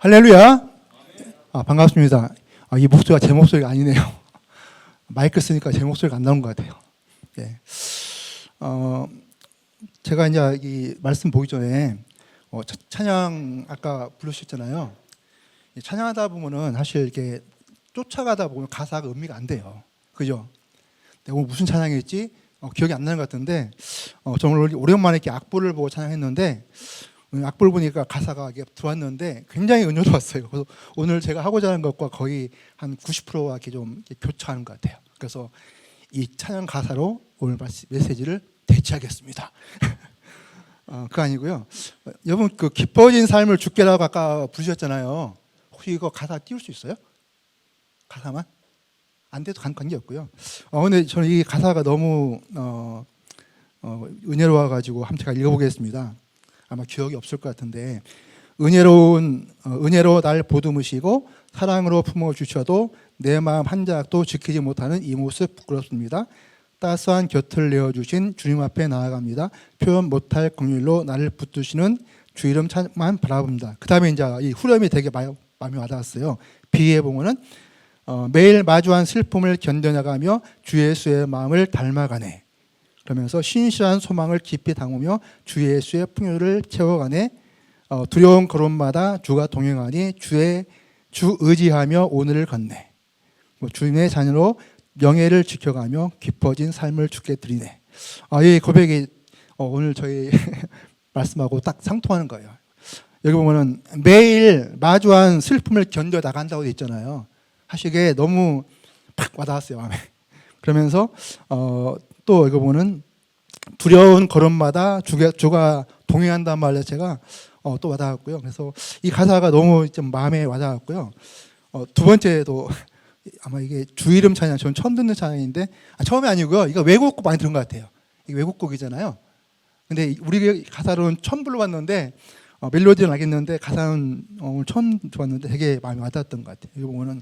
할렐루야. 반갑습니다. 이 목소리가 제 목소리가 아니네요. 마이크 쓰니까 제 목소리가 안 나온 것 같아요. 예. 제가 이제 이 말씀 보기 전에 찬양 아까 부르셨잖아요. 찬양하다 보면은 사실 이렇게 쫓아가다 보면 가사가 의미가 안 돼요. 그죠? 내가 오늘 무슨 찬양했지? 기억이 안 나는 것 같은데, 정말 오랜만에 이렇게 악보를 보고 찬양했는데, 악보를 보니까 가사가 이게 들어왔는데 굉장히 은혜로웠어요. 그래서 오늘 제가 하고자 하는 것과 거의 한 90%가 이렇게 좀 교차하는 것 같아요. 그래서 이 찬양 가사로 오늘 메시지를 대체하겠습니다. 그거 아니고요. 여러분 그 기뻐진 삶을 주께라고 아까 부르셨잖아요. 혹시 이거 가사 띄울 수 있어요? 가사만? 안 돼도 관계 없고요. 근데 저는 이 가사가 너무 은혜로워가지고 한번 제가 읽어보겠습니다. 아마 기억이 없을 것 같은데, 은혜로 날 보듬으시고 사랑으로 품어주셔도 내 마음 한 자락도 지키지 못하는 이 모습 부끄럽습니다. 따스한 곁을 내어주신 주님 앞에 나아갑니다. 표현 못할 긍휼로 나를 붙드시는 주 이름만 바라봅니다. 그 다음에 이제 이 후렴이 되게 마음에 와닿았어요. 비에 보면은 매일 마주한 슬픔을 견뎌나가며 주 예수의 마음을 닮아가네. 그러면서 신실한 소망을 깊이 담으며 주 예수의 풍요를 채워가네. 두려운 걸음마다 주가 동행하니 주 의지하며 오늘을 걷네. 주님의 자녀로 명예를 지켜가며 깊어진 삶을 주께 드리네. 이 고백이 오늘 저희 말씀하고 딱 상통하는 거예요. 여기 보면은 매일 마주한 슬픔을 견뎌 나간다고 돼 있잖아요. 하시기에 너무 팍 와닿았어요, 마음에. 그러면서 또 이거 보면 두려운 걸음마다 주가 동행한다는 말 자체가 또 와닿았고요. 그래서 이 가사가 너무 좀 마음에 와닿았고요. 두 번째도 아마 이게 주 이름 찬양, 저는 처음 듣는 찬양인데 처음이 아니고요. 이거 외국곡 많이 들은 것 같아요. 이게 외국곡이잖아요. 근데 우리 가사로는 처음 불러봤는데 멜로디는 알겠는데 가사는 오늘 처음 들어봤는데 되게 마음에 와닿았던 것 같아요. 이거 보면은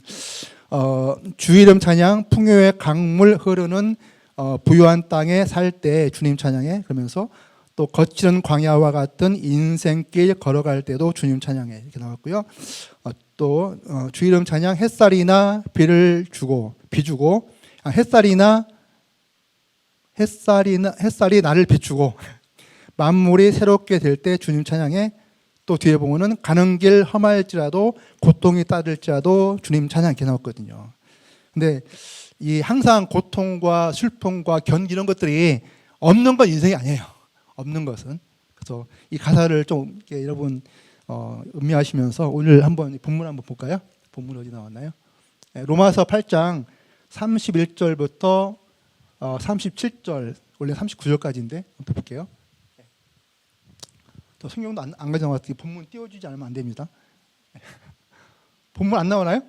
주 이름 찬양, 풍요의 강물 흐르는 부유한 땅에 살 때 주님 찬양해. 그러면서 또 거칠은 광야와 같은 인생길 걸어갈 때도 주님 찬양해. 이렇게 나왔고요. 또 주 이름 찬양, 햇살이나 비주고 햇살이 나를 비추고 만물이 새롭게 될 때 주님 찬양해. 또 뒤에 보면은 가는 길 험할지라도 고통이 따를지라도 주님 찬양 이렇게 나왔거든요. 근데 이 항상 고통과 슬픔과 견디 이런 것들이 없는 건 인생이 아니에요. 없는 것은. 그래서 이 가사를 좀 여러분 음미하시면서 오늘 한번 본문 한번 볼까요? 본문 어디 나왔나요? 로마서 8장 31절부터 37절, 원래 39절까지인데 한번 볼게요. 또 성경도 안 가져왔더니 본문 띄워주지 않으면 안 됩니다. 본문 안 나오나요?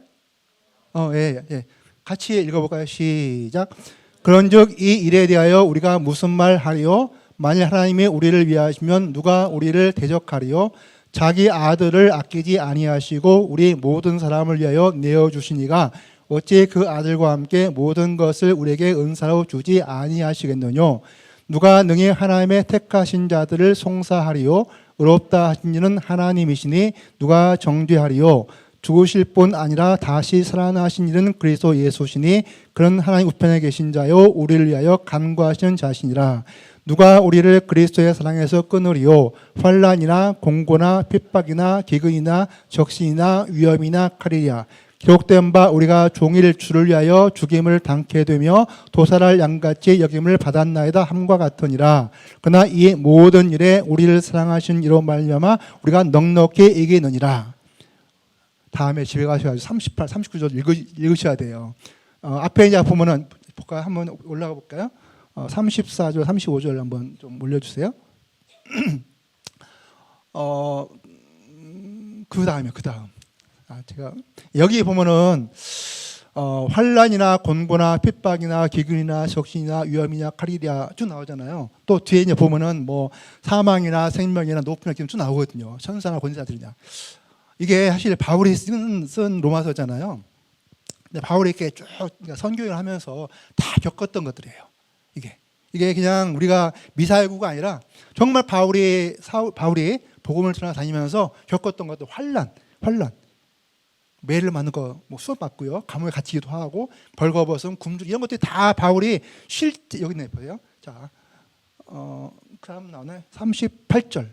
예. 같이 읽어볼까요? 시작. 그런즉 이 일에 대하여 우리가 무슨 말 하리요? 만일 하나님이 우리를 위하시면 누가 우리를 대적하리요? 자기 아들을 아끼지 아니하시고 우리 모든 사람을 위하여 내어주시니가 어찌 그 아들과 함께 모든 것을 우리에게 은사로 주지 아니하시겠느뇨? 누가 능히 하나님의 택하신 자들을 송사하리요? 의롭다 하신 이는 하나님이시니 누가 정죄하리요? 죽으실 뿐 아니라 다시 살아나신 이는 그리스도 예수시니 그런 하나님 우편에 계신 자요 우리를 위하여 간구하시는 자시니라. 누가 우리를 그리스도의 사랑에서 끊으리요? 환난이나 공고나 핍박이나 기근이나 적신이나 위험이나 칼이랴. 기록된 바 우리가 종일 주를 위하여 죽임을 당케 되며 도살할 양같이 여김을 받았나이다 함과 같으니라. 그러나 이 모든 일에 우리를 사랑하신 이로 말미암아 우리가 넉넉히 이기느니라. 다음에 집에 가셔가지고 38, 39절 읽으셔야 돼요. 앞에 이제 보면은 볼까요? 한번 올라가 볼까요? 34절, 35절 한번 좀 올려주세요. 그 다음. 제가 여기 보면은 환난이나 곤고나 핍박이나 기근이나 적신이나 위험이나 칼이랴 쭉 나오잖아요. 또 뒤에 이제 보면은 뭐 사망이나 생명이나 높이나 기름 쭉 나오거든요. 천사나 권세자들이냐. 이게 사실 바울이 쓴 로마서잖아요. 근데 바울이 이렇게 쭉 선교를 하면서 다 겪었던 것들이에요. 이게 그냥 우리가 미사일구가 아니라 정말 바울이 복음을 전하 다니면서 겪었던 것들, 환란. 매를 맞는 거 뭐 수업 받고요. 감옥에 갇히기도 하고 벌거벗음, 굶주림 이런 것들이 다 바울이 실제 여기 있네 보세요. 자, 그다음 나오네 38절.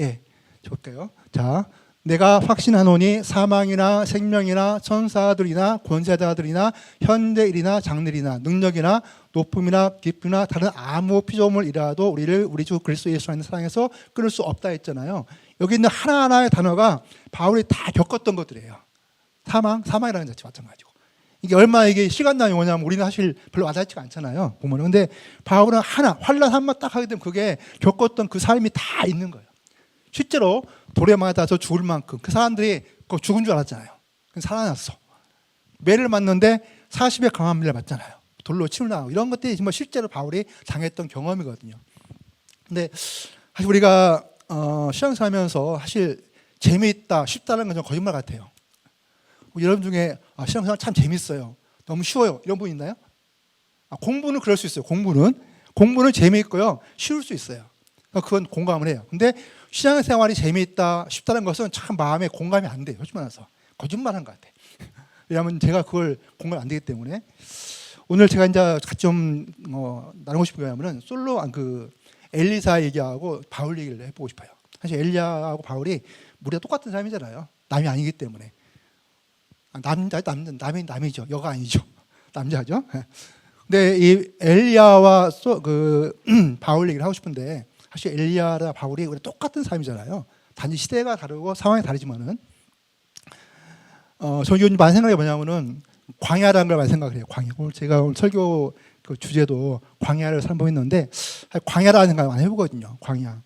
예, 볼게요. 자, 내가 확신하노니 사망이나 생명이나 천사들이나 권세자들이나 현대일이나 장래일이나 능력이나 높음이나 깊음이나 다른 아무 피조물이라도 우리를 우리 주 그리스도 예수 안에서 사랑해서 끊을 수 없다 했잖아요. 여기 있는 하나하나의 단어가 바울이 다 겪었던 것들이에요. 사망이라는 자체 마찬가지고. 이게 얼마나 이게 시간당 용어냐면 우리는 사실 별로 와닿지가 않잖아요. 보면. 근데 바울은 환란 한번 딱 하게 되면 그게 겪었던 그 삶이 다 있는 거예요. 실제로 돌에 맞아서 죽을 만큼 그 사람들이 죽은 줄 알았잖아요. 살아났어. 매를 맞는데 40의 강한 매를 맞잖아요. 돌로 침을 나가고 이런 것들이 정말 실제로 바울이 당했던 경험이거든요. 근데 사실 우리가 신앙생활하면서 사실 재미있다, 쉽다는 건 좀 거짓말 같아요. 여러분 중에 신앙생활 참 재밌어요. 너무 쉬워요. 이런 분 있나요? 공부는 그럴 수 있어요. 공부는 재미있고요. 쉬울 수 있어요. 그건 공감을 해요. 근데 신앙생활이 재미있다, 쉽다는 것은 참 마음에 공감이 안 돼요. 솔직히 말해서. 거짓말한 것 같아요. 왜냐하면 제가 그걸 공감이 안 되기 때문에. 오늘 제가 이제 같이 좀 나누고 싶은 게 뭐냐면은 엘리사 얘기하고 바울 얘기를 해보고 싶어요. 사실 엘리야하고 바울이 우리가 똑같은 사람이잖아요. 남이 아니기 때문에. 남이죠. 여가 아니죠. 남자죠. 근데 이 엘리야와 바울 얘기를 하고 싶은데 사실 엘리야랑 바울이 우리 똑같은 사람이잖아요. 단지 시대가 다르고 상황이 다르지만은 저는 요즘 많이 생각해 뭐냐면은 광야라는 걸 많이 생각을 해요. 광야. 오늘 제가 오늘 설교 그 주제도 광야를 선보였는데 광야라는 생각을 많이 해보거든요. 광야.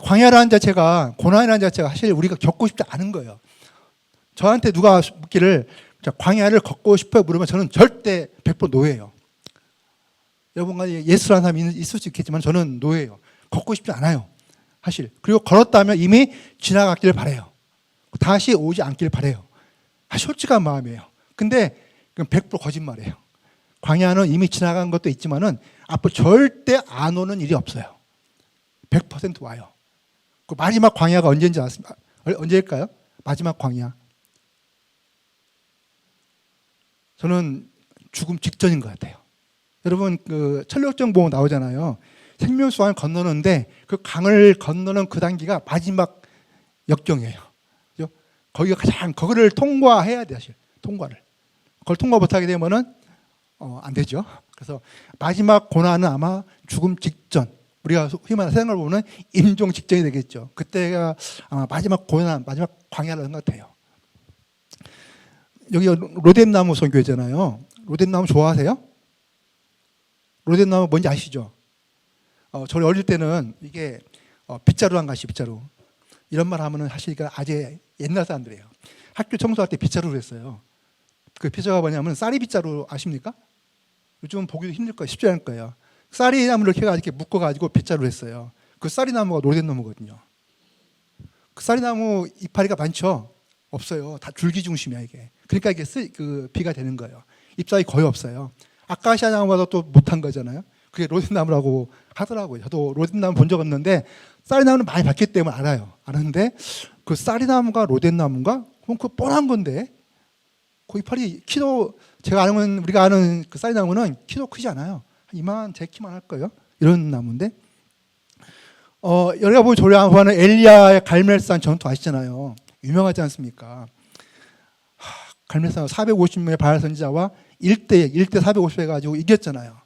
광야라는 자체가 고난이라는 자체가 사실 우리가 겪고 싶지 않은 거예요. 저한테 누가 묻기를 광야를 걷고 싶어요 물으면 저는 절대 100% 노예예요. 여러분과 예수라는 사람이 있을 수 있겠지만 저는 노예예요. 걷고 싶지 않아요. 사실. 그리고 걸었다면 이미 지나갔길 바라요. 다시 오지 않길 바라요. 솔직한 마음이에요. 근데 그건 100% 거짓말이에요. 광야는 이미 지나간 것도 있지만은 앞으로 절대 안 오는 일이 없어요. 100% 와요. 그 마지막 광야가 언제인지 아십니까? 언제일까요? 마지막 광야. 저는 죽음 직전인 것 같아요. 여러분 그 천력정보 나오잖아요. 생명수강을 건너는데 그 강을 건너는 그 단계가 마지막 역경이에요. 그죠? 거기가 거기를 통과해야 돼 사실. 통과를. 그걸 통과 못하게 되면은 안 되죠. 그래서 마지막 고난은 아마 죽음 직전. 우리가 흔히 말하는 세상을 보면 임종 직전이 되겠죠. 그때가 아마 마지막 고난, 마지막 광야라는 것 같아요. 여기 로뎀나무 선교회잖아요. 로뎀나무 좋아하세요? 로뎀나무 뭔지 아시죠? 저희 어릴 때는 이게 빗자루란 것이 빗자루. 이런 말 하면은 사실 아주 옛날 사람들이에요. 학교 청소할 때 빗자루를 했어요. 그 빗자루가 뭐냐면 쌀이 빗자루 아십니까? 요즘 보기도 힘들 거예요. 쉽지 않을 거예요. 쌀이 나무를 이렇게 묶어가지고 빗자루를 했어요. 그 쌀이 나무가 로뎀나무거든요. 그 쌀이 나무 이파리가 많죠? 없어요. 다 줄기 중심이야 이게. 그러니까 이게 비가 되는 거예요. 잎사귀 거의 없어요. 아카시아 나무보다 또 못한 거잖아요. 그게 로뎀나무라고 하더라고요. 저도 로뎀나무 본 적 없는데 쌀이 나무는 많이 봤기 때문에 알아요. 아는데 그 쌀이 나무가 로뎀나무인가? 그럼 그거 뻔한 건데 그 이파리 키도 제가 아는 우리가 아는 그 쌀이 나무는 키도 크지 않아요. 이만 제 키만 할 거예요. 이런 나무인데 여러분 좋아하는 엘리야의 갈멜산 전투 아시잖아요. 유명하지 않습니까? 갈멜산 450명의 바알 선지자와 1대 450 해가지고 이겼잖아요.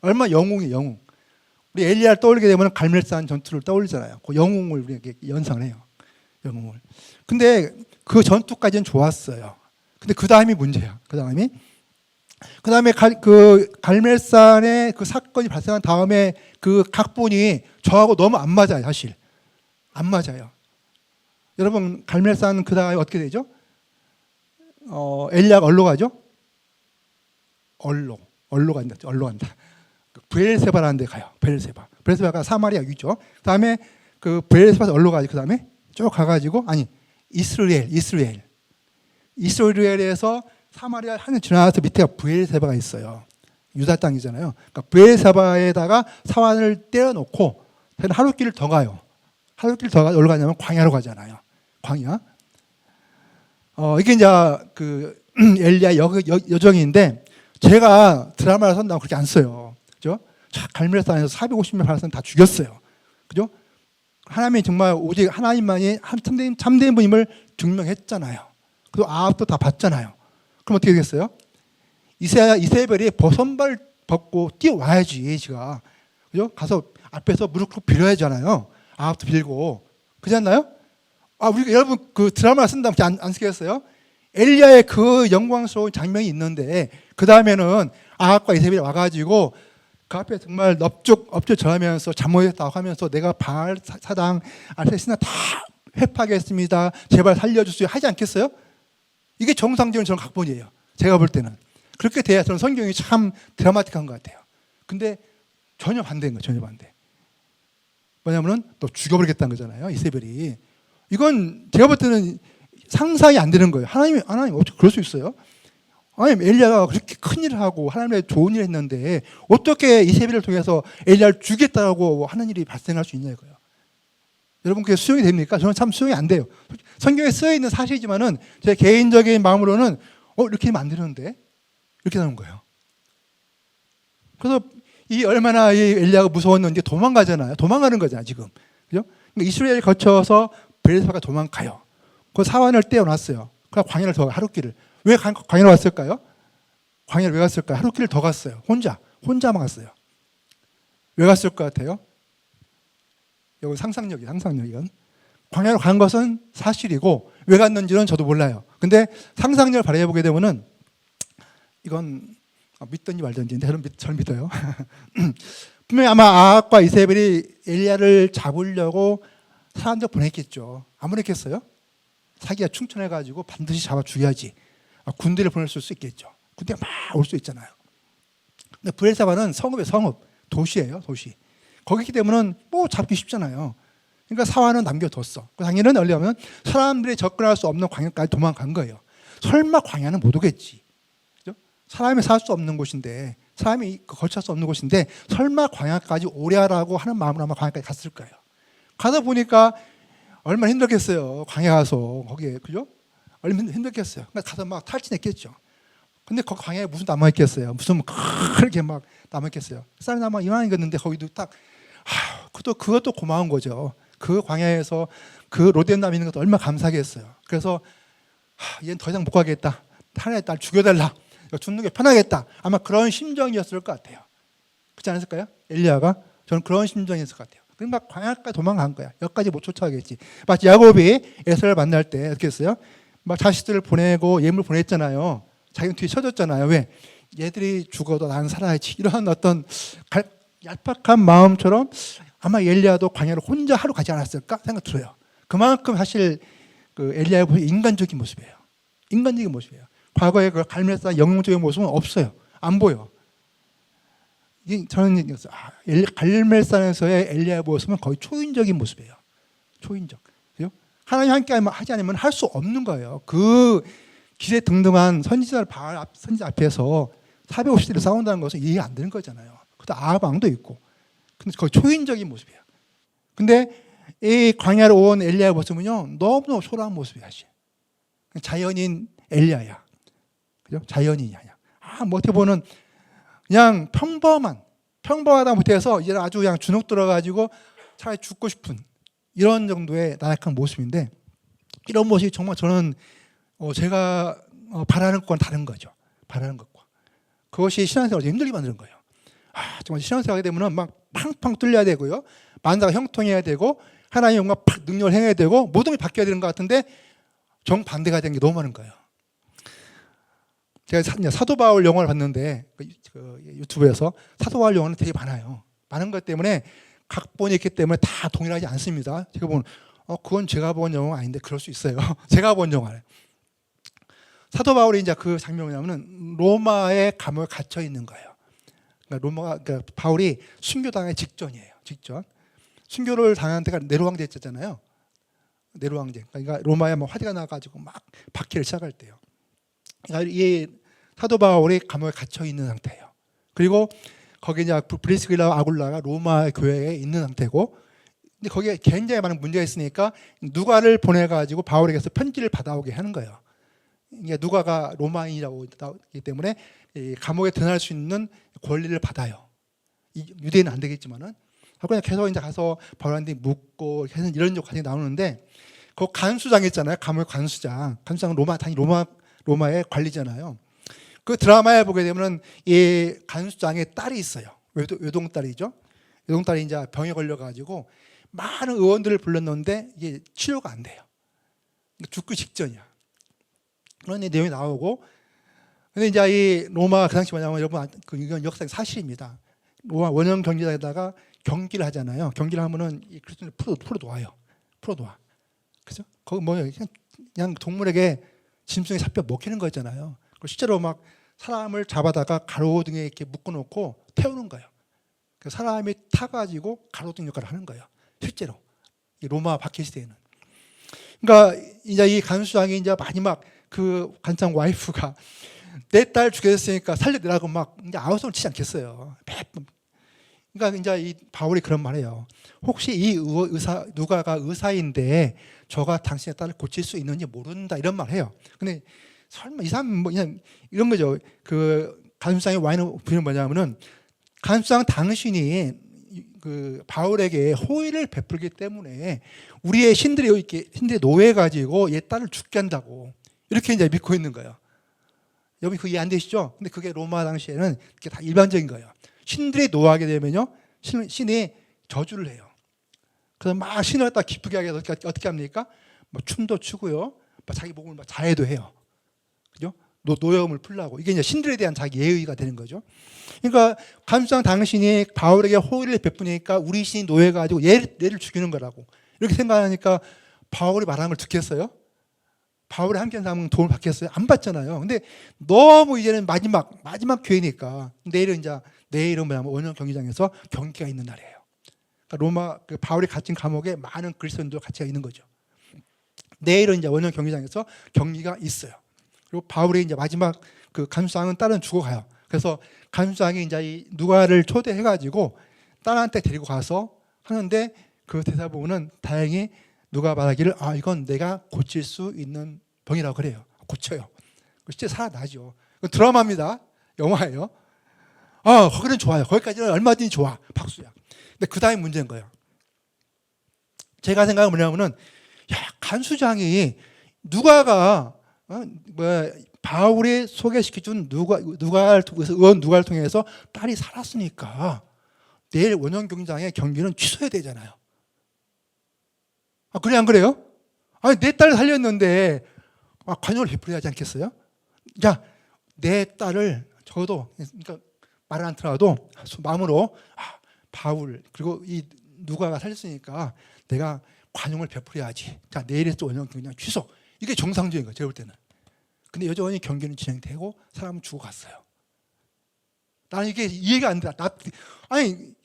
얼마나 영웅이에요, 영웅. 우리 엘리야를 떠올리게 되면 갈멜산 전투를 떠올리잖아요. 그 영웅을 우리가 연상을 해요. 영웅을. 근데 그 전투까지는 좋았어요. 근데 그 다음이 문제야. 그 다음에 그 갈멜산의 그 사건이 발생한 다음에 그 각본이 저하고 너무 안 맞아요, 사실. 안 맞아요. 여러분, 갈멜산 그 다음에 어떻게 되죠? 엘리야가 어디로 가죠? 얼로 간다. 브엘세바라는 데 가요. 브엘세바가 사마리아 위죠. 그 다음에 그 브엘세바에서 어디로 가죠? 그 다음에 쭉 가가지고, 이스라엘에서 사마리아 하늘 지나서 밑에가 브엘세바가 있어요. 유다 땅이잖아요. 그러니까 브엘세바에다가 사환을 떼어놓고 하루길을 더 가요. 하루길 더 어디로 가냐면 광야로 가잖아요. 광야. 이게 이제 그 엘리야 여정인데 제가 드라마를 선다고 그렇게 안 써요. 그죠? 갈멜산에서 450명 팔았으면 다 죽였어요. 그죠? 하나님이 정말 오직 하나님만이 참된 분임을 증명했잖아요. 그리고 아합도 다 봤잖아요. 그럼 어떻게 되겠어요? 이세벨이 버선발 벗고 뛰어와야지, 지가. 그죠? 가서 앞에서 무릎 꿇고 빌어야잖아요. 아합도 빌고. 그렇지 않나요? 우리가 여러분 그 드라마를 쓴다면 안 쓰겠어요? 엘리야의 그 영광스러운 장면이 있는데 그 다음에는 아합과 이세벨이 와가지고 그 앞에 정말 엎주 절하면서 잘못했다고 하면서 내가 바알 사당 아세시나 다 회파하겠습니다. 제발 살려주세요 하지 않겠어요? 이게 정상적인 저런 각본이에요. 제가 볼 때는. 그렇게 돼야 저는 성경이 참 드라마틱한 것 같아요. 근데 전혀 반대인 거예요. 전혀 반대. 뭐냐면은 또 죽여버리겠다는 거잖아요. 이세벨이. 이건 제가 볼 때는 상상이 안 되는 거예요. 하나님 어떻게 그럴 수 있어요? 아니, 엘리야가 그렇게 큰 일을 하고 하나님의 좋은 일을 했는데 어떻게 이세벨을 통해서 엘리야를 죽이겠다고 하는 일이 발생할 수 있냐 이거예요. 여러분 그게 수용이 됩니까? 저는 참 수용이 안 돼요. 성경에 쓰여 있는 사실이지만은 제 개인적인 마음으로는 이렇게 하면 안 되는데 이렇게 나오는 거예요. 그래서 이 얼마나 이 엘리야가 무서웠는지 도망가잖아요. 도망가는 거잖아요 지금. 그죠? 그러니까 이스라엘을 거쳐서 베르사가 도망가요. 그 사환을 떼어놨어요. 그래서 광야를 더 하룻길을. 왜 광야로 왔을까요? 광야를 왜 갔을까요? 하룻길을 더 갔어요. 혼자만 갔어요. 왜 갔을 것 같아요? 이건 상상력이건. 광야로 간 것은 사실이고 왜 갔는지는 저도 몰라요. 근데 상상력을 발휘해보게 되면은 이건 믿든지 말든지 저는 믿어요. 분명히 아마 아합과 이세벨이 엘리야를 잡으려고 사람들 보냈겠죠. 안 보냈겠어요? 사기가 충천해가지고 반드시 잡아 죽여야지. 군대를 보낼 수 있겠죠. 군대가 막 올 수 있잖아요. 근데 브엘사바는 성읍, 도시예요, 도시. 거기기 때문에 뭐 잡기 쉽잖아요. 그러니까 사환은 남겨뒀어. 당연히 어려면 사람들이 접근할 수 없는 광야까지 도망간 거예요. 설마 광야는 못 오겠지. 그죠? 사람이 살 수 없는 곳인데, 사람이 거칠 수 없는 곳인데 설마 광야까지 오랴라고 하는 마음으로 아마 광야까지 갔을 거예요. 가다 보니까 얼마나 힘들겠어요. 광야 가서 거기에, 그죠? 얼마나 힘들겠어요. 그러니까 가서 막 탈진했겠죠. 근데 거기 광야에 무슨 남아있겠어요? 무슨 그렇게 막 남아있겠어요? 쌀 남아 이만하겠는데 거기도 딱, 그것도 고마운 거죠. 그 광야에서 그 로뎀나무 있는 것도 얼마나 감사하겠어요. 그래서 얘는 더 이상 못 가겠다. 차라리 날 죽여달라. 죽는 게 편하겠다. 아마 그런 심정이었을 것 같아요. 그렇지 않았을까요? 엘리야가? 저는 그런 심정이었을 것 같아요. 그러니까 광야까지 도망간 거야. 여기까지 못 쫓아가겠지. 마치 야곱이 에서를 만날 때 어떻게 했어요? 막 자식들을 보내고 예물 보냈잖아요. 자기는 뒤에 쳐졌잖아요. 왜? 얘들이 죽어도 난 살아야지. 이런 어떤 얄팍한 마음처럼 아마 엘리야도 광야를 혼자 하루 가지 않았을까 생각 들어요. 그만큼 사실 그 엘리야의 인간적인 모습이에요. 인간적인 모습이에요. 과거의 그 갈멜산 영웅적인 모습은 없어요. 안 보여. 저는 갈멜산에서의 엘리야의 모습은 거의 초인적인 모습이에요. 초인적. 그죠? 하나님 함께 하지 않으면 할 수 없는 거예요. 그 길에 등등한 선지자 앞에서 450대를 싸운다는 것은 이해 안 되는 거잖아요. 그것도 아합 왕도 있고. 근데 거의 초인적인 모습이에요. 근데 이 광야로 온 엘리야의 모습은요, 너무너무 초라한 모습이야. 자연인 엘리야야. 그죠? 자연인이 아니야. 뭐 어떻게 보면 그냥 평범하다 못해서 이제 아주 그냥 주눅 들어가지고 차라리 죽고 싶은 이런 정도의 나약한 모습인데, 이런 모습이 정말 저는 제가 바라는 것과는 다른 거죠. 바라는 것과. 그것이 신앙생활을 힘들게 만드는 거예요. 정말 신앙생활 하게 되면 막 팡팡 뚫려야 되고요. 만사가 형통해야 되고, 하나님의 영광 팍 능력을 행해야 되고, 모든 게 바뀌어야 되는 것 같은데 정반대가 되는 게 너무 많은 거예요. 제가 사도 바울 영화를 봤는데 그 유튜브에서 사도 바울 영화는 되게 많아요. 많은 것 때문에 각본이 있기 때문에 다 동일하지 않습니다. 제가 보면 그건 제가 본 영화 아닌데 그럴 수 있어요. 제가 본 영화를. 사도 바울이 이제 그 장면이 뭐냐면은 로마의 감옥에 갇혀 있는 거예요. 그러니까 바울이 순교당의 직전이에요. 직전. 순교를 당한 데가 네로 황제였잖아요. 네로 황제. 그러니까 로마에 막 화재가 나가지고 막 박해를 시작할 때요. 그러니까 이 사도 바울이 감옥에 갇혀 있는 상태예요. 그리고 거기 이제 브리스길라 아굴라가 로마 교회에 있는 상태고, 근데 거기에 굉장히 많은 문제가 있으니까 누가를 보내가지고 바울에게서 편지를 받아오게 하는 거예요. 이게 누가가 로마인이라고 하기 때문에 이 감옥에 들어갈 수 있는 권리를 받아요. 유대인은 안 되겠지만은. 그냥 계속 이제 가서 바울한테 묻고 이런 과정이 나오는데 그 간수장 있잖아요. 감옥 간수장. 간수장은 로마의 관리잖아요. 그 드라마에 보게 되면은 이 간수장의 딸이 있어요. 외동딸이죠. 외동딸이 이제 병에 걸려가지고 많은 의원들을 불렀는데 이게 치료가 안 돼요. 죽기 직전이야. 그런 내용이 나오고, 근데 이제 이 로마 그 당시 뭐냐면 여러분 이건 역사적 사실입니다. 로마 원형 경기장에다가 경기를 하잖아요. 경기를 하면은 이 그리스도인을 풀어놓아. 그죠? 거기 뭐예요? 그냥 동물에게 짐승에 잡혀 먹히는 거잖아요. 실제로 막 사람을 잡아다가 가로등에 이렇게 묶어놓고 태우는 거예요. 그 사람이 타가지고 가로등 역할을 하는 거예요. 실제로 이 로마 박해 시대에는. 그러니까 이제 이 간수장이 이제 마지막 그 간장 와이프가 내 딸 죽였으니까 살려내라고 막 이제 아우성을 치지 않겠어요. 그러니까 이제 이 바울이 그런 말이에요. 혹시 이 누가가 의사인데 저가 당신의 딸을 고칠 수 있는지 모른다 이런 말해요. 근데 설마 이 사람 뭐 그냥 이런 거죠. 그 간수장의 와인을 부르는 뭐냐면은 간수장 당신이 그 바울에게 호의를 베풀기 때문에 우리의 신들의 노예 가지고 얘 딸을 죽게 한다고 이렇게 이제 믿고 있는 거예요. 여러분 그 이해 안 되시죠? 근데 그게 로마 당시에는 그게 다 일반적인 거예요. 신들이 노하게 되면요, 신이 저주를 해요. 그래서 막 신을 갖다 기쁘게 하게 해서 어떻게 합니까? 뭐 춤도 추고요, 자기 목을 막 자해도 해요. 그죠? 노여움을 풀라고. 이게 이제 신들에 대한 자기 예의가 되는 거죠. 그러니까 간수장 당신이 바울에게 호의를 베푸니까 우리 신이 노예가지고 얘를 죽이는 거라고 이렇게 생각하니까 바울이 말하는 걸 듣겠어요? 바울의 함께한 사람은 도움을 받겠어요? 안 받잖아요. 근데 너무 이제는 마지막 기회니까 내일은 뭐냐면 원형 경기장에서 경기가 있는 날이에요. 그러니까 로마 그 바울이 갇힌 감옥에 많은 그리스도인도 같이 있는 거죠. 내일은 이제 원형 경기장에서 경기가 있어요. 그리고 바울이 이제 마지막 그 간수장은 딸은 죽어가요. 그래서 간수장이 이제 이 누가를 초대해가지고 딸한테 데리고 가서 하는데 그 대사 보면은 다행히 누가 말하기를 이건 내가 고칠 수 있는 병이라고 그래요. 고쳐요. 실제 살아나죠. 드라마입니다. 영화예요. 거기는 좋아요. 거기까지는 얼마든지 좋아. 박수야. 근데 그 다음에 문제인 거예요. 제가 생각은 뭐냐면은 간수장이 누가가 바울이 소개시켜준 의원 누가를 통해서 딸이 살았으니까 내일 원형 경기장의 경기는 취소해야 되잖아요. 그래 안 그래요? 내 딸을 살렸는데 관용을 베풀어야 하지 않겠어요? 내 딸을 적어도 그러니까 말을 안 들어도 마음으로 바울 그리고 이 누가가 살렸으니까 내가 관용을 베풀어야지. 내일에 또 원형 경기장 취소. 이게 정상적인 거예요. 제가 볼 때는. 근데 여전히 경기는 진행되고 사람은 죽어갔어요. 나는 이게 이해가 안 돼.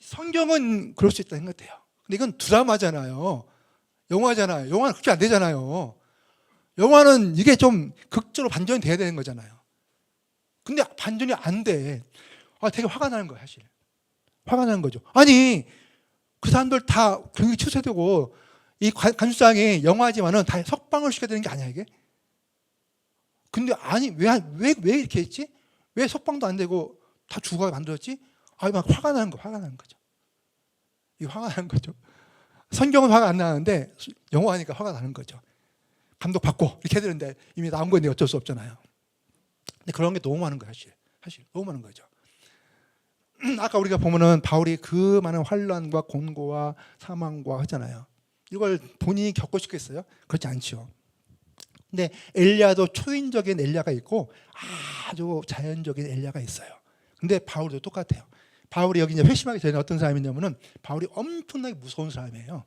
성경은 그럴 수 있다 생각해요. 근데 이건 드라마잖아요. 영화잖아요. 영화는 그렇게 안 되잖아요. 영화는 이게 좀 극적으로 반전이 돼야 되는 거잖아요. 근데 반전이 안 돼. 되게 화가 나는 거예요, 사실. 화가 나는 거죠. 그 사람들 다 경기 취소되고 이 간수장이 영화지만은 다 석방을 시켜야 되는 게 아니야, 이게? 근데 왜 이렇게 했지? 왜 석방도 안 되고 다 죽어가 만들었지? 막 화가 나는 거죠. 이거 화가 나는 거죠. 성경은 화가 안 나는데 영화하니까 화가 나는 거죠. 감독 받고 이렇게 해야 되는데 이미 나온 건데 어쩔 수 없잖아요. 근데 그런 게 너무 많은 거예요, 사실 너무 많은 거죠. 아까 우리가 보면은 바울이 그 많은 환난과 곤고와 사망과 하잖아요. 이걸 본인이 겪고 싶겠어요? 그렇지 않죠. 근데 엘리야도 초인적인 엘리야가 있고 아주 자연적인 엘리야가 있어요. 근데 바울도 똑같아요. 바울이 여기 이제 회심하기 전에 어떤 사람이냐면은 바울이 엄청나게 무서운 사람이에요.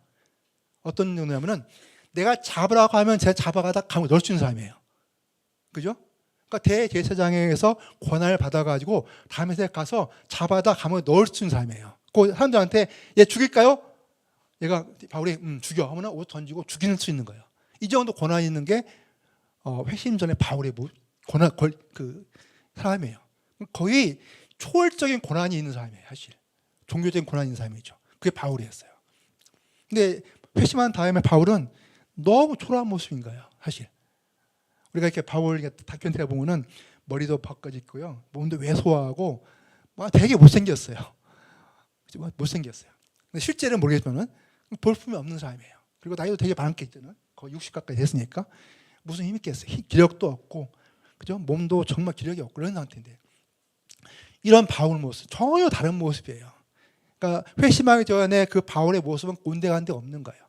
어떤 냐면은 내가 잡으라고 하면 제가 잡아가다 감옥에 넣을 수 있는 사람이에요. 그죠? 그러니까 대제사장에서 권한을 받아가지고 다음에 가서 잡아다 감옥에 넣을 수 있는 사람이에요. 그 사람들한테 얘 죽일까요? 얘가 바울이 죽여 하면 옷 던지고 죽일 수 있는 거예요. 이 정도 권한이 있는 게 회심 전에 바울의 그 사람이에요. 거의 초월적인 권한이 있는 사람이에요, 사실. 종교적인 권한이 있는 사람이죠. 그게 바울이었어요. 근데 회심한 다음에 바울은 너무 초라한 모습인 거예요. 사실 우리가 이렇게 바울 다큐멘터리 보면은 머리도 바꿔져 있고요, 몸도 왜소하고 막 되게 못생겼어요. 못생겼어요. 근데 실제는 모르겠지만은 볼품이 없는 사람이에요. 그리고 나이도 되게 많겠잖아요. 거의 60 가까이 됐으니까 무슨 힘이 있겠어요. 기력도 없고, 그죠? 몸도 정말 기력이 없고 그런 상태인데, 이런 바울 모습 전혀 다른 모습이에요. 그러니까 회심하기 전에 그 바울의 모습은 온데간데 없는 거예요.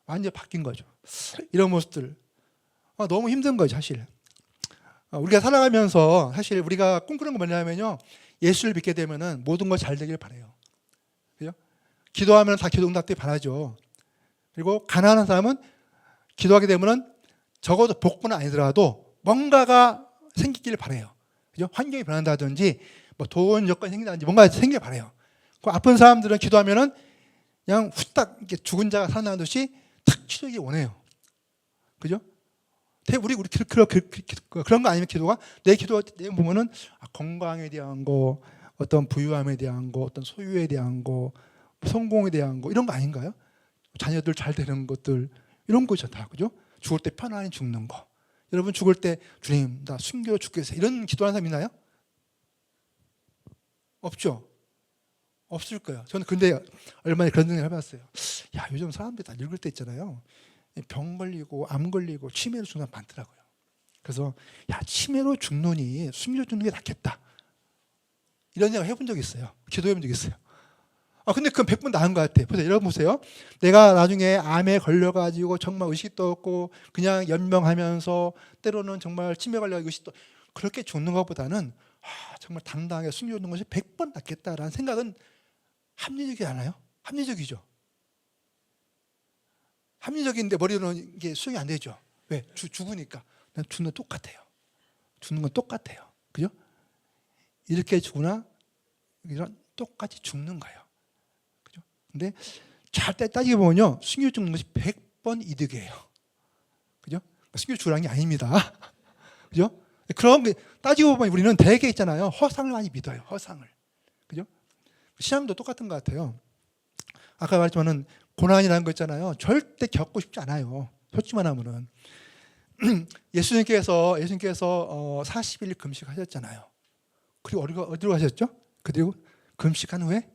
완전히 바뀐 거죠. 이런 모습들 너무 힘든 거죠, 사실. 우리가 살아가면서 사실 우리가 꿈꾸는 건 뭐냐면요, 예수를 믿게 되면은 모든 걸 잘 되길 바라요. 그죠? 기도하면 다 기도 응답되길 바라죠. 그리고 가난한 사람은 기도하게 되면은 적어도 복분은 아니더라도 뭔가가 생기기를 바라요. 그죠? 환경이 변한다든지 뭐 좋은 여건이 생긴다든지 뭔가 생기길 바라요. 그 아픈 사람들은 기도하면은 그냥 후딱 이렇게 죽은 자가 살아나듯이 탁 치료하기 원해요. 그죠? 우리 그런 거 아니면 기도가, 내 기도 내용 보면은 건강에 대한 거, 어떤 부유함에 대한 거, 어떤 소유에 대한 거, 성공에 대한 거, 이런 거 아닌가요? 자녀들 잘 되는 것들, 이런 거죠 다. 그죠? 죽을 때 편안히 죽는 거. 여러분 죽을 때 주님 나 순교로 죽겠어요, 이런 기도하는 사람 있나요? 없죠. 없을 거예요. 저는 근데 얼마 전에 그런 생각을 해봤어요. 야, 요즘 사람들이 다 늙을 때 있잖아요, 병 걸리고 암 걸리고 치매로 죽는 사람 많더라고요. 그래서 야, 치매로 죽느니 순교로 죽는 게 낫겠다, 이런 생각 해본 적이 있어요. 기도해본 적이 있어요. 근데 그건 100번 나은 것 같아요. 보세요, 여러분 보세요. 내가 나중에 암에 걸려가지고 정말 의식도 없고 그냥 연명하면서 때로는 정말 치매 걸려가지고 의식도, 그렇게 죽는 것보다는 정말 당당하게 순교 죽는 것이 100번 낫겠다라는 생각은 합리적이지 않아요? 합리적이죠. 합리적인데 머리로는 이게 수용이 안 되죠. 왜? 죽으니까. 죽는 건 똑같아요. 죽는 건 똑같아요. 그죠? 이렇게 죽으나 이런 똑같이 죽는 거예요. 그죠? 근데 잘 따지고 보면요, 순교 죽는 것이 100번 이득이에요. 그죠? 순교 죽으라는 게 아닙니다. 그죠? 그런 게 따지고 보면 우리는 대개 있잖아요, 허상을 많이 믿어요. 허상을. 그죠? 신앙도 똑같은 것 같아요. 아까 말했지만은 고난이라는 거 있잖아요, 절대 겪고 싶지 않아요. 솔직히 말하면은. 예수님께서 40일 금식하셨잖아요. 그리고 어디로 가셨죠? 그리고 금식한 후에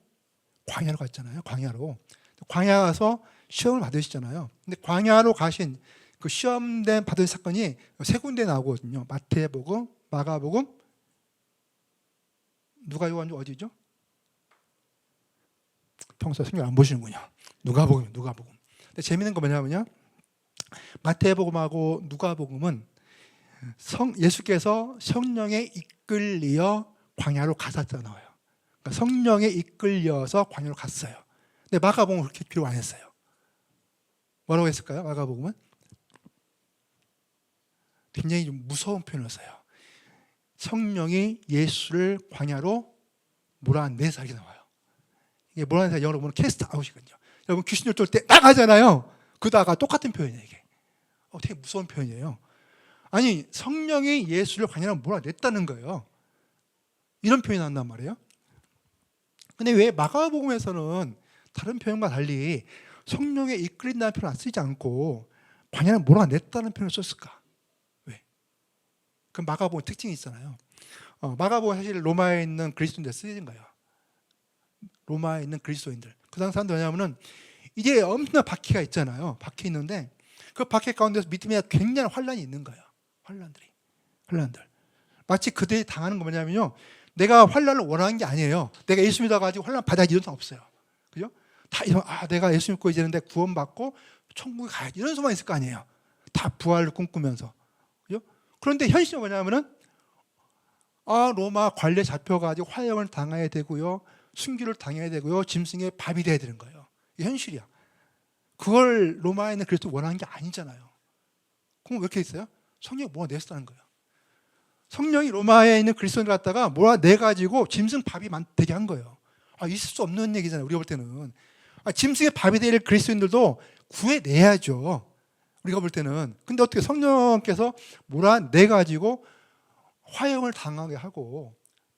광야로 갔잖아요. 광야 가서 시험을 받으시잖아요. 근데 광야로 가신 그 시험 받은 사건이 세 군데 나오거든요. 마태복음, 마가복음, 누가 요한 어디죠? 평소에 성경 안 보시는군요. 누가복음. 근데 재밌는 거 뭐냐면요, 마태복음하고 누가복음은 예수께서 성령에 이끌려 광야로 가셨잖아요. 그러니까 성령에 이끌려서 광야로 갔어요. 근데 마가복음은 그렇게 기록 안 했어요. 뭐라고 했을까요? 마가복음은 굉장히 좀 무서운 표현을 써요. 성령이 예수를 광야로 몰아내서 이렇게 나와요. 이게 몰아내서 영어로 보면 캐스트 아웃이거든요. 여러분 귀신 쫓을 때 나가잖아요. 그다가 똑같은 표현이에요. 이게 되게 무서운 표현이에요. 아니, 성령이 예수를 광야로 몰아냈다는 거예요. 이런 표현이 나온단 말이에요. 근데 왜 마가복음에서는 다른 표현과 달리 성령에 이끌린다는 표현을 쓰지 않고 광야를 몰아냈다는 표현을 썼을까? 왜? 그 마가복음 특징이 있잖아요. 마가복음 사실 로마에 있는 그리스도인들 쓰여진 거예요. 로마에 있는 그리스도인들. 그 당시 사람들 왜냐하면은 이제 엄청난 박해가 있잖아요. 박해 있는데 그 박해 가운데서 믿음에 굉장한 환란이 있는 거예요. 환란들. 마치 그들이 당하는 거 뭐냐면요, 내가 환란을 원하는 게 아니에요. 내가 예수 믿어가지고 환란 받아야 이런 사람 없어요. 그죠? 다 이런, 내가 예수 믿고 이제는데 구원받고 천국에 가야지, 이런 소만 있을 거 아니에요. 다 부활을 꿈꾸면서. 그죠? 그런데 현실은 뭐냐면은 로마 관리에 잡혀가지고 화형을 당해야 되고요, 순교를 당해야 되고요, 짐승의 밥이 돼야 되는 거예요. 이게 현실이야. 그걸 로마에 있는 그리스도 원하는 게 아니잖아요. 그럼 왜 이렇게 있어요? 성령이 몰아냈다는 거예요. 성령이 로마에 있는 그리스도인을 갖다가 몰아내가지고 짐승 밥이 되게 한 거예요. 있을 수 없는 얘기잖아요. 우리가 볼 때는. 짐승의 밥이 될 그리스도인들도 구해내야죠. 우리가 볼 때는. 근데 어떻게 성령께서 몰아내가지고 화형을 당하게 하고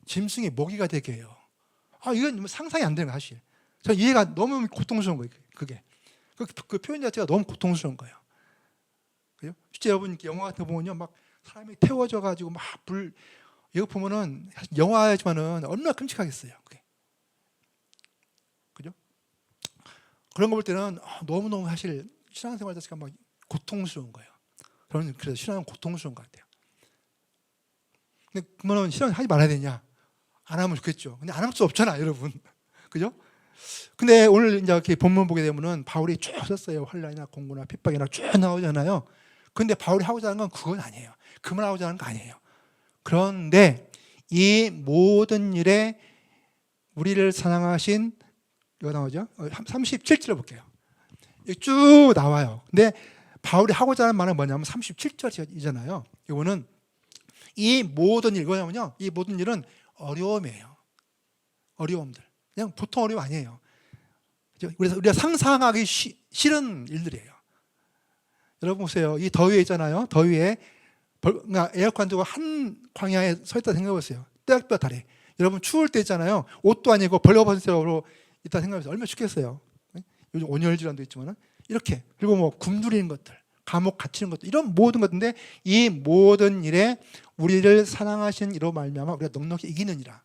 짐승의 먹이가 되게 해요. 이건 상상이 안 되는 거예요, 사실. 저 이해가 너무 고통스러운 거예요, 그게. 그 표현 자체가 너무 고통스러운 거예요. 그죠? 실제 여러분 영화 같은 거 보면요, 막 사람이 태워져 가지고 막 불, 이거 보면은 사실 영화지만은 얼마나 끔찍하겠어요. 그게. 그죠? 그런 거 볼 때는 너무너무 사실 신앙생활 자체가 막 고통스러운 거예요. 저는 그래서 신앙은 고통스러운 것 같아요. 근데 그러면 신앙 하지 말아야 되냐? 안 하면 좋겠죠. 근데 안 할 수 없잖아, 여러분. 그죠? 근데 오늘 이제 이렇게 본문 보게 되면은 바울이 쭉 썼어요. 환난이나 공고나 핍박이나 쭉 나오잖아요. 근데 바울이 하고자 하는 건 그건 아니에요. 그만하고자 하는 거 아니에요. 그런데 이 모든 일에 우리를 사랑하신, 이거 나오죠? 37절을 볼게요. 쭉 나와요. 근데 바울이 하고자 하는 말은 뭐냐면 37절이잖아요. 이거는 이 모든 일, 이거냐면요, 이 모든 일은 어려움이에요. 어려움들. 그냥 보통 어려움 아니에요. 그래서 우리가 상상하기 싫은 일들이에요. 여러분 보세요. 이 더위에 있잖아요. 더위에 그러니까 에어컨 두고 한 광야에 서 있다 생각해보세요. 뜨뜻 달에. 여러분 추울 때 있잖아요. 옷도 아니고 벌거벗은 채로 있다 생각해보세요. 얼마나 춥겠어요. 요즘 온열 질환도 있지만은 이렇게. 그리고 뭐 굶주리는 것들, 감옥 갇히는 것들, 이런 모든 것인데 이 모든 일에 우리를 사랑하신 이로 말미암아 우리가 넉넉히 이기느니라.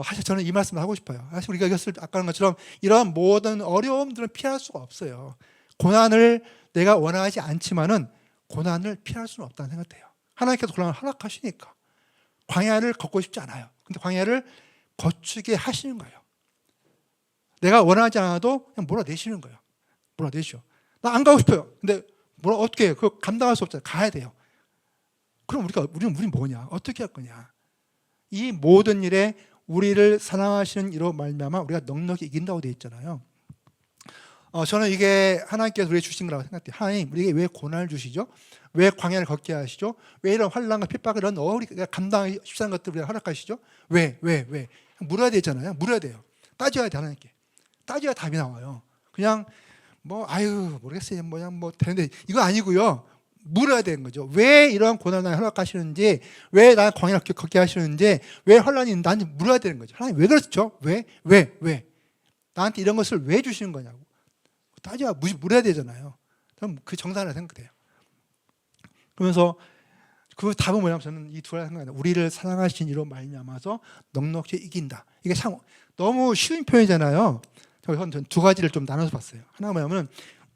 사실 저는 이 말씀을 하고 싶어요. 사실 우리가 이것을 아까 한 것처럼 이러한 모든 어려움들은 피할 수가 없어요. 고난을 내가 원하지 않지만은 고난을 피할 수는 없다는 생각돼요. 하나님께서 고난을 허락하시니까. 광야를 걷고 싶지 않아요. 근데 광야를 거치게 하시는 거예요. 내가 원하지 않아도 그냥 몰아내시는 거예요. 몰아내시오. 나 안 가고 싶어요. 근데 어떻게 해요? 그거 감당할 수 없잖아요. 가야 돼요. 그럼 우리는 뭐냐? 어떻게 할 거냐? 이 모든 일에 우리를 사랑하시는 이로 말미암아 우리가 넉넉히 이긴다고 되어 있잖아요. 저는 이게 하나님께서 우리에게 주신 거라고 생각해요. 하나님, 우리에게 왜 고난을 주시죠? 왜 광야를 걷게 하시죠? 왜 이런 환난과 핍박을 이런 우리가 감당하기 쉽지 않은 것들을 우리가 허락하시죠? 왜? 물어야 되잖아요. 물어야 돼요. 따져야 돼, 하나님께. 따져야 답이 나와요. 그냥 모르겠어요. 되는데 이거 아니고요. 물어야 되는 거죠. 왜 이런 고난을 허락하시는지, 왜 나 광야를 걷게 하시는지, 왜 환난이 있는지 물어야 되는 거죠. 하나님 왜 그렇죠? 왜? 나한테 이런 것을 왜 주시는 거냐고. 따져야 물어야 되잖아요. 그럼 그 정상이라고 생각돼요. 그러면서 그 답은 뭐냐면 저는 이 두 가지 생각해요. 우리를 사랑하신 이로 말미암아서 넉넉히 이긴다. 이게 참 너무 쉬운 표현이잖아요. 저는 두 가지를 좀 나눠서 봤어요. 하나가 뭐냐면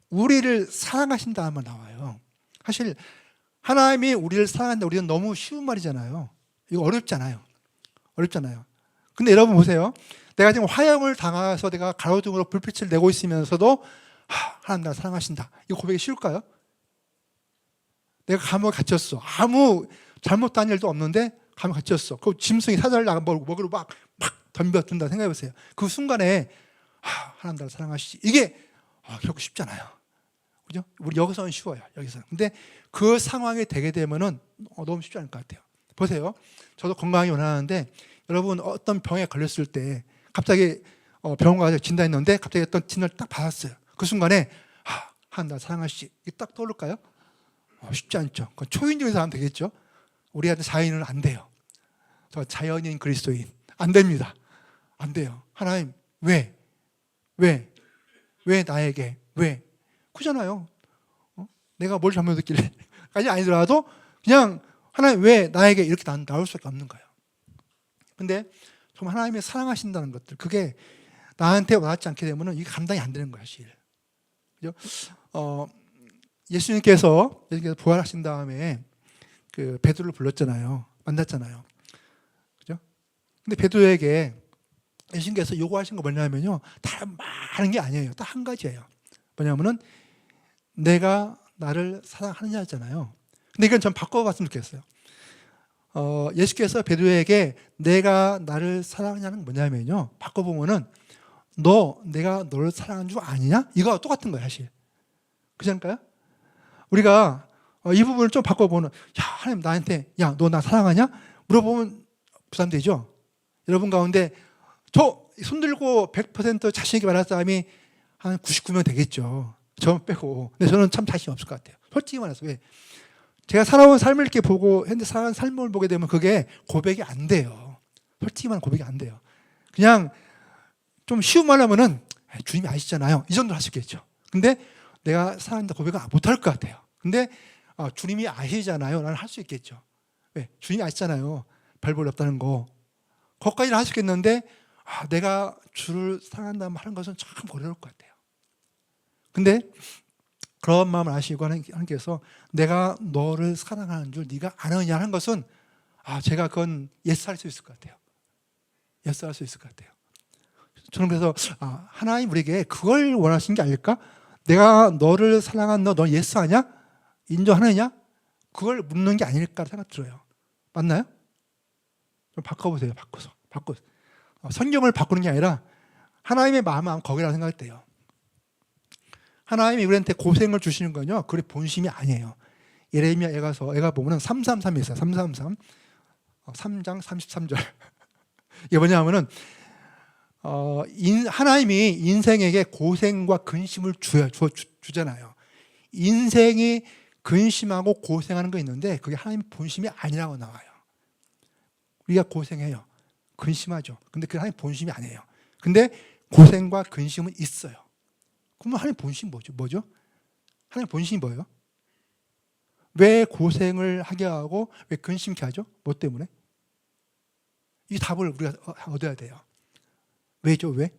우리를 사랑하신다만 나와요. 사실 하나님이 우리를 사랑한다. 우리는 너무 쉬운 말이잖아요. 이거 어렵잖아요. 근데 여러분 보세요. 내가 지금 화형을 당해서 내가 가로등으로 불빛을 내고 있으면서도 하나님 나를 사랑하신다. 이거 고백이 쉬울까요? 내가 감옥에 갇혔어. 아무 잘못한 일도 없는데 감옥에 갇혔어. 그 짐승이 사자를 먹으러 막 덤벼든다 생각해보세요. 그 순간에 하나님 나를 사랑하시지. 이게 결코 쉽잖아요. 그죠? 우리 여기서는 쉬워요. 여기서는. 근데 그 상황이 되게 되면은 너무 쉽지 않을 것 같아요. 보세요. 저도 건강하게 원하는데 여러분 어떤 병에 걸렸을 때 갑자기 병원 가서 진단했는데 갑자기 어떤 진단을 딱 받았어요. 그 순간에 하나님 나를 사랑하시지. 이게 딱 떠오를까요? 쉽지 않죠. 그건 초인종에서 하면 되겠죠. 우리한테 자연인은 안 돼요. 저 자연인 그리스도인 안 됩니다. 안 돼요. 하나님 왜 나에게 왜? 그잖아요. 내가 뭘 잘못했길래 까지 아니더라도 그냥 하나님 왜 나에게 이렇게 나올 수밖에 없는 거예요. 근데 좀 하나님의 사랑하신다는 것들 그게 나한테 와닿지 않게 되면 이게 감당이 안 되는 거예요. 사실. 그죠? 예수님께서 부활하신 다음에 그 베드로를 불렀잖아요. 만났잖아요. 그죠? 근데 베드로에게 예수님께서 요구하신 거 뭐냐면요. 다 많은 게 아니에요. 딱 한 가지예요. 뭐냐면은 내가 나를 사랑하느냐잖아요. 근데 이건 좀 바꿔봤으면 좋겠어요. 예수께서 베드로에게 내가 나를 사랑하냐는 뭐냐면요. 바꿔보면은 내가 너를 사랑하는 줄 아니냐? 이거와 똑같은 거예요, 사실. 그렇지 않을까요? 우리가 이 부분을 좀 바꿔보면 하나님 나한테 너 나 사랑하냐? 물어보면 부담되죠? 여러분 가운데 저 손들고 100% 자신 있게 말할 사람이 한 99명 되겠죠. 저 빼고. 근데 저는 참 자신 없을 것 같아요. 솔직히 말해서. 왜? 제가 살아온 삶을 이렇게 보고 현재 살아온 삶을 보게 되면 그게 고백이 안 돼요. 솔직히 말하면 고백이 안 돼요. 그냥 좀 쉬운 말 하면은 주님이 아시잖아요. 이 정도로 할 수 있겠죠. 근데 내가 사랑한다 고백을 못할 것 같아요. 근데 주님이 아시잖아요. 나는 할 수 있겠죠. 왜? 주님이 아시잖아요. 별 볼 없다는 거. 거기까지는 할 수 있겠는데 내가 주를 사랑한다면 하는 것은 참 어려울 것 같아요. 근데 그런 마음을 아시고 하나님께서 내가 너를 사랑하는 줄 네가 아느냐 하는 것은 제가 그건 예스할 수 있을 것 같아요. 예스할 수 있을 것 같아요. 저는 그래서 하나님 우리에게 그걸 원하신 게 아닐까? 내가 너를 사랑한 너 예스하냐? 인정하느냐? 그걸 묻는 게 아닐까 생각 들어요. 맞나요? 좀 바꿔보세요. 바꿔서. 성경을 바꾸는 게 아니라 하나님의 마음은 거기라고 생각했대요. 하나님이 우리한테 고생을 주시는 건요, 그게 본심이 아니에요. 예레미야에 가서 보면 333이 있어요. 333. 3장 33절. 이게 뭐냐면은 하나님이 인생에게 고생과 근심을 주잖아요. 인생이 근심하고 고생하는 거 있는데 그게 하나님의 본심이 아니라고 나와요. 우리가 고생해요. 근심하죠. 근데 그게 하나님의 본심이 아니에요. 근데 고생과 근심은 있어요. 그러면 하나님 본심이 뭐죠? 하나님 본심이 뭐예요? 왜 고생을 하게 하고 왜 근심케 하죠? 뭐 때문에? 이 답을 우리가 얻어야 돼요. 왜죠? 왜?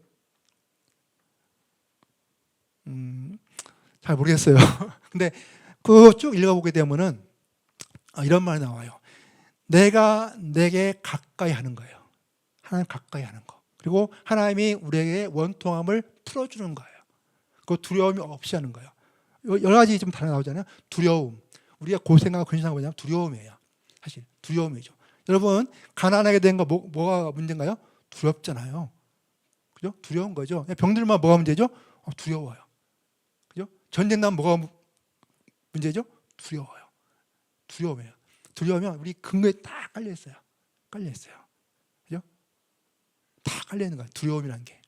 잘 모르겠어요. 근데 그 쭉 읽어보게 되면은 이런 말이 나와요. 내가 내게 가까이 하는 거예요. 하나님 가까이 하는 거. 그리고 하나님이 우리에게 원통함을 풀어주는 거예요. 그 두려움이 없이 하는 거예요. 여러 가지 좀 다른 나오잖아요. 두려움. 우리가 고생하고 근심하고 뭐냐면 두려움이에요. 사실 두려움이죠. 여러분 가난하게 된 거 뭐가 문제인가요? 두렵잖아요. 그죠? 두려운 거죠. 병들면 뭐가 문제죠? 두려워요. 그죠? 전쟁 나면 뭐가 문제죠? 두려워요. 두려움이에요. 두려우면 우리 근거에 다 깔려 있어요. 깔려 있어요. 그죠? 다 깔려 있는 거예요. 두려움이라는 게.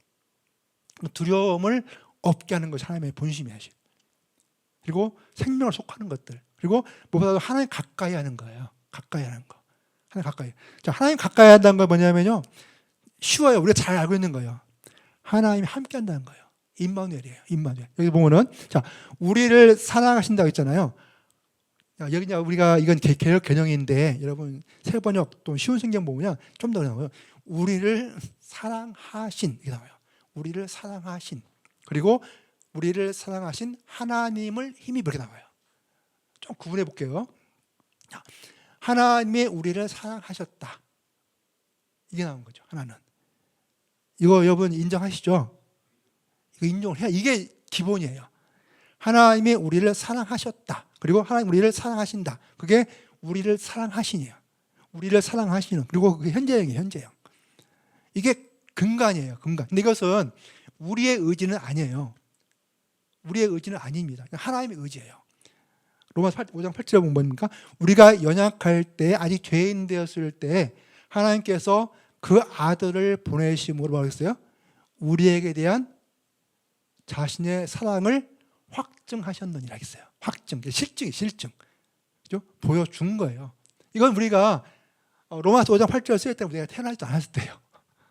두려움을 없게 하는 것이 하나님의 본심이에요. 그리고 생명을 속하는 것들. 그리고 무엇보다도 하나님 가까이 하는 거예요. 가까이 하는 거. 하나님 가까이. 자, 하나님 가까이 한다는 건 뭐냐면요. 쉬워요. 우리가 잘 알고 있는 거예요. 하나님이 함께 한다는 거예요. 임마누엘이에요. 임마누엘. 여기 보면은 자, 우리를 사랑하신다고 했잖아요. 여기 우리가 이건 개혁 개념인데 여러분 새 번역 또 쉬운 성경 보면 좀 더 나와요. 우리를 사랑하신 이게 나와요. 우리를 사랑하신 그리고 우리를 사랑하신 하나님을 힘입어 이렇게 나와요. 좀 구분해 볼게요. 하나님이 우리를 사랑하셨다. 이게 나온 거죠. 하나는. 이거 여러분 인정하시죠? 이거 인정을 해야 이게 기본이에요. 하나님이 우리를 사랑하셨다. 그리고 하나님 우리를 사랑하신다. 그게 우리를 사랑하시니에요. 우리를 사랑하시는. 그리고 그게 현재형이에요. 현재형. 이게 근간이에요. 근간. 근데 이것은 우리의 의지는 아니에요. 우리의 의지는 아닙니다. 하나님의 의지예요. 로마서 5장 8절에 보면 뭡니까? 우리가 연약할 때 아직 죄인 되었을 때 하나님께서 그 아들을 보내심으로 뭐라고 했어요? 우리에게 대한 자신의 사랑을 확증하셨느니라 했어요. 확증, 실증. 그죠? 보여준 거예요. 이건 우리가 로마서 5장 8절 쓸 때 우리가 태어나지도 않았을 때예요.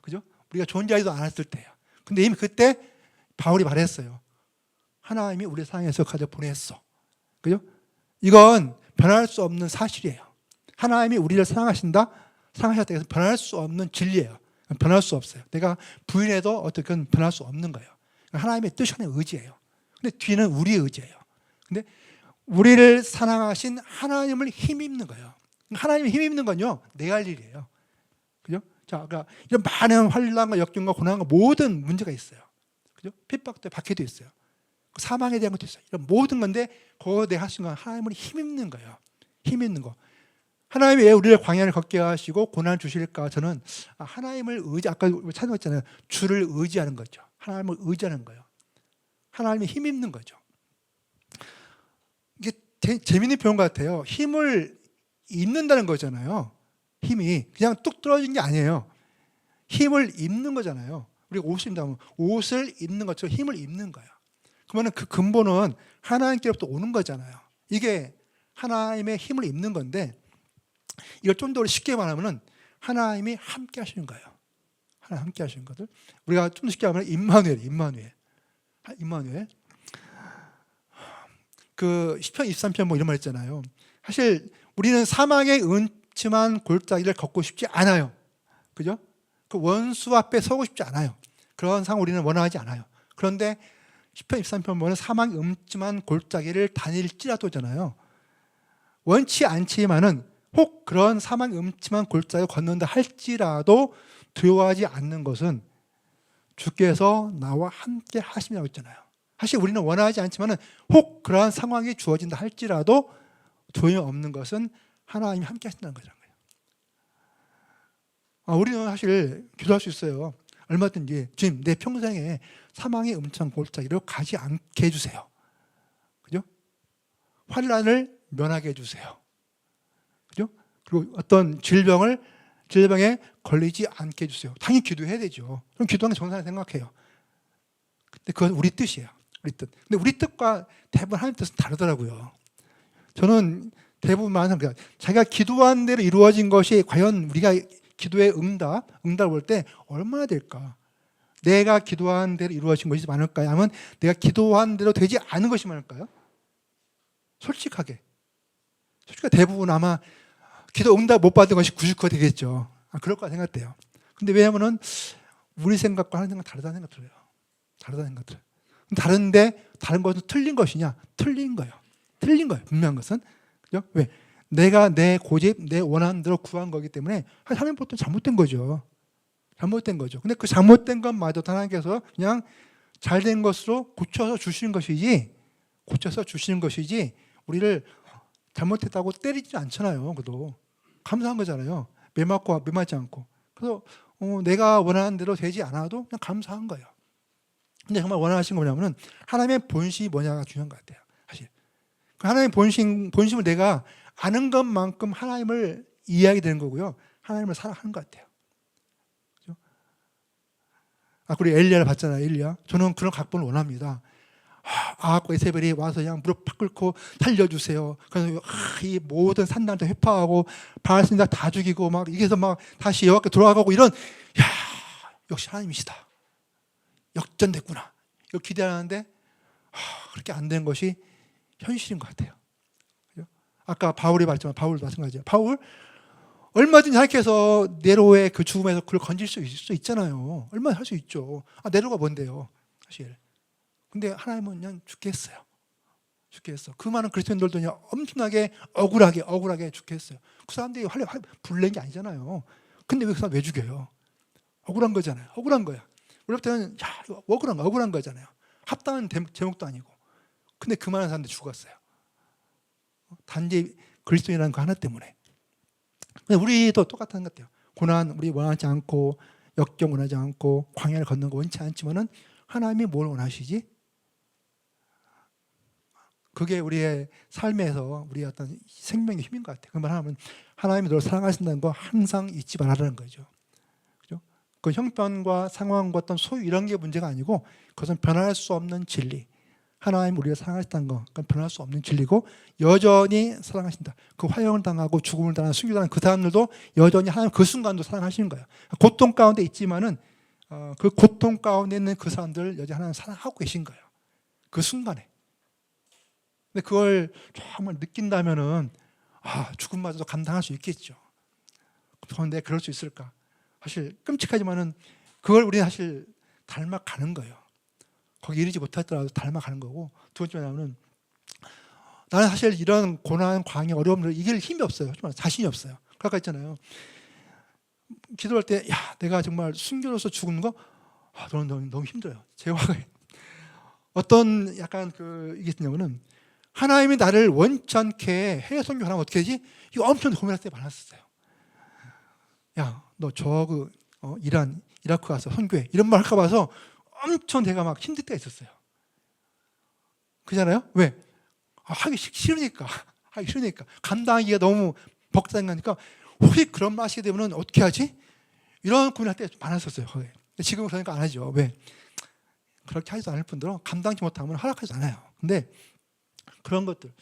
그죠? 우리가 존재하지도 않았을 때예요. 근데 이미 그때 바울이 말했어요. 하나님이 우리 사랑해서 가져 보냈어. 그죠? 이건 변할 수 없는 사실이에요. 하나님이 우리를 사랑하셨다 해서 변할 수 없는 진리예요. 변할 수 없어요. 내가 부인해도 어떻게 변할 수 없는 거예요. 하나님의 뜻이 하나님의 의지예요. 근데 뒤는 우리의 의지예요. 근데 우리를 사랑하신 하나님을 힘입는 거예요. 하나님을 힘입는 건요, 내 할 일이에요. 그죠? 자, 그러니까 이런 많은 환난과 역경과 고난과 모든 문제가 있어요. 그죠? 핍박도 박해도 있어요. 사망에 대한 것도 있어요. 이런 모든 건데 그거 내가 하신 건 하나님을 힘입는 거예요. 힘입는 거. 하나님이 왜 우리를 광야를 걷게 하시고 고난을 주실까? 저는 하나님을 아까 찬양했잖아요. 주를 의지하는 거죠. 하나님을 의지하는 거예요. 하나님이 힘입는 거죠. 이게 재미있는 표현 같아요. 힘을 입는다는 거잖아요. 힘이 그냥 뚝 떨어진 게 아니에요. 힘을 입는 거잖아요. 우리가 옷을 입는다면 옷을 입는 것처럼 힘을 입는 거예요. 그러면 그 근본은 하나님께로부터 오는 거잖아요. 이게 하나님의 힘을 입는 건데 이걸 좀 더 쉽게 말하면 하나님이 함께 하시는 거예요. 하나님 함께 하시는 것들. 우리가 좀 더 쉽게 말하면 임마누엘. 그 시편 23편 뭐 이런 말 있잖아요. 사실 우리는 사망의 음침한 골짜기를 걷고 싶지 않아요. 그죠? 그 원수 앞에 서고 싶지 않아요. 그런 상황 우리는 원하지 않아요. 그런데 시편 23편 보면 사망의 음침한 골짜기를 다닐지라도잖아요. 원치 않지만은 혹 그런 사망의 음침한 골짜기를 걷는다 할지라도 두려워하지 않는 것은 주께서 나와 함께 하심이라고 했잖아요. 사실 우리는 원하지 않지만은 혹 그러한 상황이 주어진다 할지라도 두려움 없는 것은 하나님이 함께 하신다는 거잖아요. 우리는 사실 기도할 수 있어요. 얼마든지 주님 내 평생에 사망의 음침한 골짜기로 가지 않게 해주세요. 그죠? 환난을 면하게 해주세요. 그죠? 그리고 어떤 질병에 걸리지 않게 해주세요. 당연히 기도해야 되죠. 그럼 기도하는 게 정상이라고 생각해요. 근데 그건 우리 뜻이에요. 우리 뜻. 근데 우리 뜻과 대부분 하나님 뜻은 다르더라고요. 저는 대부분 많은 자기가 기도한 대로 이루어진 것이 과연 우리가 기도의 응답을 볼 때 얼마나 될까? 내가 기도한 대로 이루어진 것이 많을까요? 아니면 내가 기도한 대로 되지 않은 것이 많을까요? 솔직하게 대부분 아마 기도 응답 못 받은 것이 99% 되겠죠. 그럴 거라 생각돼요. 근데 왜냐면은 우리 생각과 하는 생각 다르다는 생각 들어요. 다른데 다른 것은 틀린 것이냐? 틀린 거예요. 분명한 것은. 그죠? 왜? 내가 내 고집, 내 원하는 대로 구한 거기 때문에 하나님 보통 잘못된 거죠. 근데 그 잘못된 것마저 하나님께서 그냥 잘된 것으로 고쳐서 주시는 것이지 우리를 잘못했다고 때리지 않잖아요. 그도 감사한 거잖아요. 매맞지 않고. 그래서 내가 원하는 대로 되지 않아도 그냥 감사한 거예요. 근데 정말 원하신 거 뭐냐면은 하나님의 본심이 뭐냐가 중요한 것 같아요. 사실 하나님의 본심을 내가 아는 것만큼 하나님을 이해하게 되는 거고요. 하나님을 사랑하는 것 같아요. 그렇죠? 우리 엘리야를 봤잖아요. 엘리야. 저는 그런 각본을 원합니다. 아합과 이세벨이 와서 그냥 무릎 팍 꿇고 살려주세요. 그래서 이 모든 산들한테 회파하고 바알 신사 다 죽이고 막 이게서 막 다시 여호와께 돌아가고 이런 역시 하나님이시다. 역전됐구나. 이거 기대하는데 그렇게 안 되는 것이 현실인 것 같아요. 그죠? 아까 바울이 말했지만 바울도 마찬가지예요. 바울 얼마든지 하나님께서 네로의 그 죽음에서 그를 건질 수 있잖아요. 얼마나 할 수 있죠. 네로가 뭔데요, 사실. 근데 하나님은 그냥 죽게 했어요. 그 많은 그리스도인들도 그냥 엄청나게 억울하게 죽게 했어요. 그 사람들이 불낸 게 아니잖아요. 근데 왜 그 사람 왜 죽여요? 억울한 거잖아요. 억울한 거야. 우리부터는 억울한 거잖아요. 합당한 제목도 아니고. 근데 그 많은 사람들이 죽었어요. 단지 그리스도인이라는 거 하나 때문에. 우리도 똑같은 것 같아요. 고난 우리 원하지 않고 역경 원하지 않고 광야를 걷는 거 원치 않지만은 하나님이 뭘 원하시지? 그게 우리의 삶에서 우리의 어떤 생명의 힘인 것 같아요. 그 말하면 하나님이 너를 사랑하신다는 거 항상 잊지 말라는 거죠. 그죠? 그 형편과 상황과 어떤 소유 이런 게 문제가 아니고 그것은 변할 수 없는 진리. 하나님 우리가 사랑하신다는 거, 그건 변할 수 없는 진리고 여전히 사랑하신다. 그 화형을 당하고 죽음을 당하는 순교당한 그 사람들도 여전히 하나님 그 순간도 사랑하시는 거예요. 고통 가운데 있지만은 그 고통 가운데 있는 그 사람들 여전히 하나님 사랑하고 계신 거예요. 그 순간에. 근데 그걸 정말 느낀다면은 죽음마저도 감당할 수 있겠죠. 그런데 그럴 수 있을까? 사실 끔찍하지만은 그걸 우리는 사실 닮아가는 거예요. 거기 이르지 못했더라도 닮아가는 거고. 두 번째는 나는 사실 이런 고난, 광야, 어려움을 이길 힘이 없어요. 정말 자신이 없어요. 그러니까 있잖아요. 기도할 때 내가 정말 순교로서 죽는 거 너무 힘들어요. 제화가 어떤 약간 이게 있냐면은 하나님이 나를 원치 않게 해외 선교하면 어떻게 하지? 이거 엄청 고민할 때 많았어요. 너 이라크 가서 선교해. 이런 말 할까 봐서 엄청 내가 막 힘들 때가 있었어요. 그잖아요? 왜? 하기 싫으니까. 감당하기가 너무 벅장하니까 혹시 그런 말 하시게 되면 어떻게 하지? 이런 고민할 때 많았었어요. 지금은 그러니까 안 하죠. 왜? 그렇게 하지도 않을 뿐더러 감당치 못하면 허락하지 않아요. 근데 그런 것들.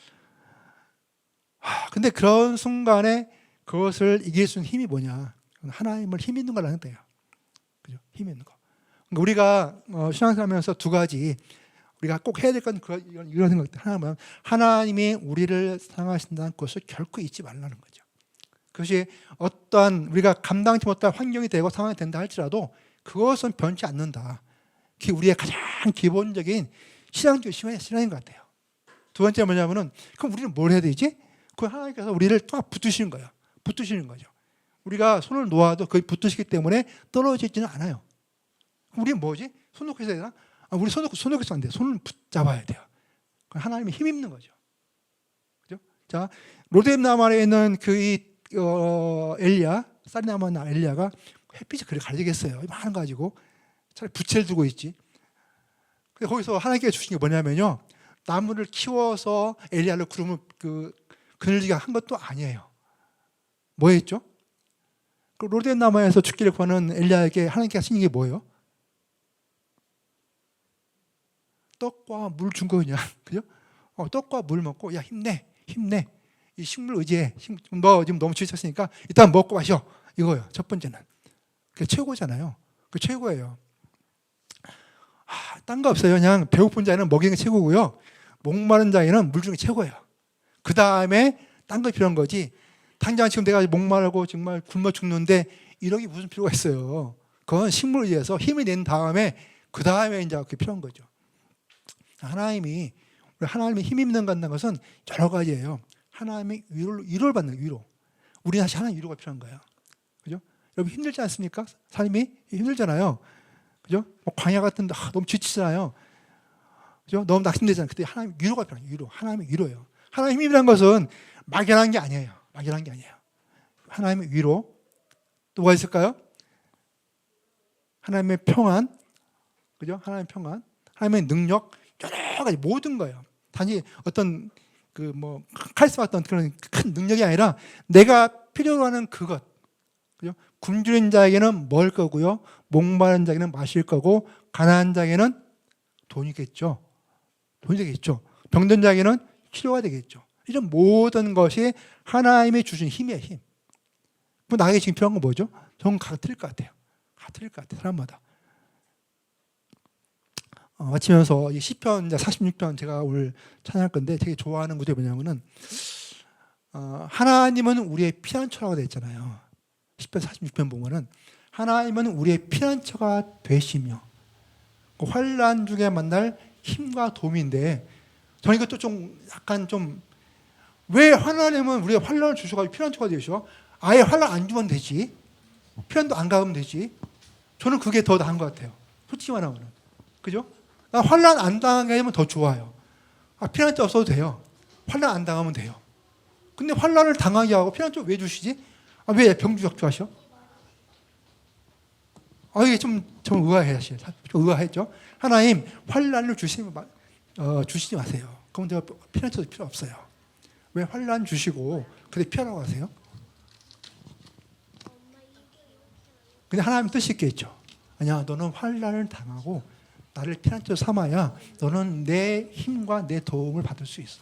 근데 그런 순간에 그것을 이길 수 있는 힘이 뭐냐? 하나님을 힘 있는 거라는 거예요. 그죠? 힘 있는 거. 그러니까 우리가 신앙생활하면서 두 가지 우리가 꼭 해야 될 건 이런 생각들. 하나님이 우리를 사랑하신다는 것을 결코 잊지 말라는 거죠. 그것이 어떠한 우리가 감당치 못할 환경이 되고 상황이 된다 할지라도 그것은 변치 않는다. 그게 우리의 가장 기본적인 신앙적인 신앙인 것 같아요. 두 번째 뭐냐면은 그럼 우리는 뭘 해야 되지? 그 하나님께서 우리를 또 붙드시는 거예요. 붙드시는 거죠. 우리가 손을 놓아도 거의 붙드시기 때문에 떨어지지는 않아요. 그럼 우리는 뭐지? 손 놓고 있어야 되나? 우리 손 놓고 있으면 안 돼요. 손을 붙잡아야 돼요. 하나님이 힘 입는 거죠. 그죠? 자, 로뎀나무에 있는 엘리야, 쌀이 남은 엘리야가 햇빛이 그래 가리겠어요. 많은 거 가지고 차라리 부채를 두고 있지. 근데 거기서 하나님께서 주신 게 뭐냐면요, 나무를 키워서 엘리야를 구름을 그늘지게 한 것도 아니에요. 뭐 했죠? 그 로뎀나무에서 죽기를 구하는 엘리야에게 하나님께서 하신 게 뭐예요? 떡과 물 준 거냐, 그죠? 떡과 물 먹고 야 힘내. 이 식물 의지해. 너 지금 너무 지쳤으니까 일단 먹고 마셔. 이거예요. 첫 번째는. 그게 최고잖아요. 그 최고예요. 딴 거 없어요. 그냥 배고픈 자에는 먹이는 게 최고고요. 목마른 자에는 물 주는 게 최고예요. 그 다음에 딴 거 필요한 거지. 당장 지금 내가 목마르고 정말 굶어 죽는데 이러기 무슨 필요가 있어요. 그건 식물을 위해서 힘이 낸 다음에 그 다음에 이제 그게 필요한 거죠. 하나님이 힘 입는 것은 여러 가지예요. 하나님이 위로를 받는 위로. 우리는 사실 하나님 위로가 필요한 거예요. 그죠? 여러분 힘들지 않습니까? 삶이 힘들잖아요. 그죠? 광야 같은 데 너무 지치잖아요. 그죠? 너무 낙심되잖아요. 그때 하나님 위로가 필요해요. 위로. 하나님의 위로예요. 하나님 힘이라는 것은 막연한 게 아니에요. 하나님의 위로. 또 뭐가 있을까요? 하나님의 평안. 그죠? 하나님의 평안. 하나님의 능력. 여러 가지 모든 거예요. 단지 어떤 카리스마 같은 그런 큰 능력이 아니라 내가 필요로 하는 그것. 그죠? 굶주린 자에게는 먹을 거고요. 목마른 자에게는 마실 거고, 가난한 자에게는 돈이겠죠. 돈이 되겠죠. 병든 자에게는 치료가 되겠죠. 이런 모든 것이 하나님이 주신 힘이에요, 힘. 나에게 지금 필요한 건 뭐죠? 저는 틀릴 것 같아요. 사람마다. 마치면서 이 시편 46편 제가 오늘 찬양할 건데 되게 좋아하는 구절이 뭐냐면은 하나님은 우리의 피난처라고 되어 있잖아요. 시편 46편 보면은 하나님은 우리의 피난처가 되시며 환난 중에 만날 힘과 도움인데, 저는 이것도 왜 하나님은 우리가 환난을 주셔가지고 피난처가 되셔? 아예 환난 안 주면 되지. 피난도 안 가면 되지. 저는 그게 더 나은 것 같아요. 솔직히 말하면. 그죠? 환난 안 당하게 하면 더 좋아요. 피난처 없어도 돼요. 환난 안 당하면 돼요. 근데 환난을 당하게 하고 피난처 왜 주시지? 왜 병주적주하셔? 이게 좀 의아해, 사실. 좀 의아했죠? 하나님, 환난을 주시지 마세요. 그럼 내가 피난처도 필요 없어요. 왜 환난 주시고, 근데 피하라고 하세요? 근데 하나님 뜻이 있겠죠. 아니야, 너는 환난을 당하고, 나를 피난처 삼아야 너는 내 힘과 내 도움을 받을 수 있어.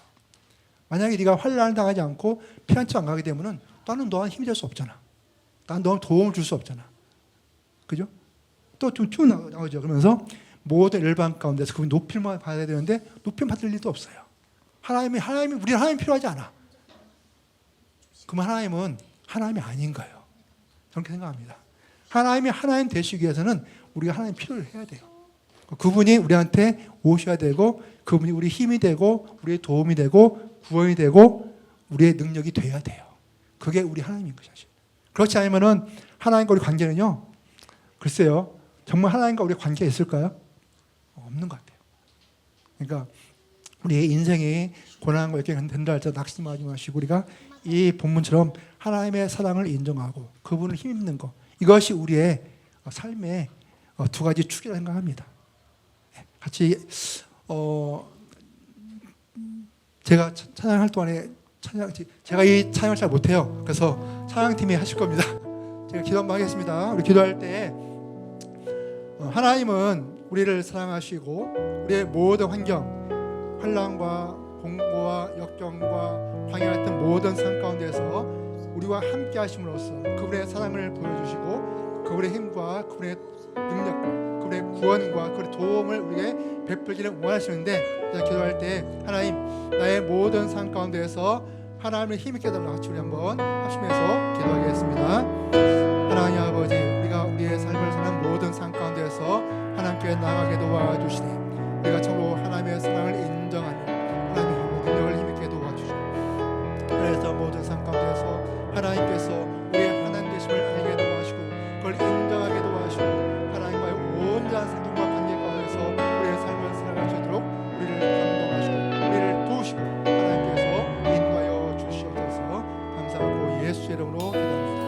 만약에 네가 환난을 당하지 않고 피난처 안 가게 되면은 나는 너한테 힘이 될 수 없잖아. 나는 너한테 도움을 줄 수 없잖아. 그죠? 또 쭉 나오죠. 그러면서 모든 일반 가운데서 그분 높임만 받아야 되는데 높임 받을 일도 없어요. 우리는 하나님 필요하지 않아. 그러면 하나님은 하나님이 아닌 거예요. 저는 그렇게 생각합니다. 하나님이 하나님 되시기 위해서는 우리가 하나님 필요를 해야 돼요. 그분이 우리한테 오셔야 되고, 그분이 우리 힘이 되고, 우리의 도움이 되고, 구원이 되고, 우리의 능력이 돼야 돼요. 그게 우리 하나님인 것이죠. 그렇지 않으면은 하나님과 우리 관계는요, 글쎄요, 정말 하나님과 우리 관계가 있을까요? 없는 것 같아요. 그러니까 우리의 인생이 고난과 이렇게 된다 할때 낙심하지 마시고, 우리가 이 본문처럼 하나님의 사랑을 인정하고 그분을 힘입는 것, 이것이 우리의 삶의 두 가지 축이라고 생각합니다. 같이 제가 찬양할 동안에 제가 이 찬양을 잘 못해요. 그래서 찬양팀이 하실 겁니다. 제가 기도 한번 하겠습니다. 우리 기도할 때 하나님은 우리를 사랑하시고 우리의 모든 환경, 환난과 공고와 역경과 광야 같은 모든 삶 가운데서 우리와 함께 하심으로써 그분의 사랑을 보여주시고 그분의 힘과 그분의 능력과 우리의 구원과 그 도움을 우리에게 베풀기를 원하시는데, 기도할 때 하나님, 나의 모든 삶 가운데에서 하나님을 힘있게 달라고 같이 우리 한번 합심해서 기도하겠습니다. 하나님 아버지, 우리가 우리의 삶을 사는 모든 삶 가운데에서 하나님께 나아가게 도와주시니 우리가 참으로 하나님의 사랑을 인정하며 하나님의 능력을 힘있게 도와주시고, 그래서 모든 삶 가운데에서 하나님께서 우리의 하나님 되심을 알게 도와주시고 그걸 인정하게 도와주시고 하나님과의 온전한 생존과 관계 가운데서 우리의 삶을 살아갈 수 있도록 우리를 감동하시고 우리를 도우시고 하나님께서 인도하여 주시옵소서. 감사하고 예수의 이름으로 기도합니다.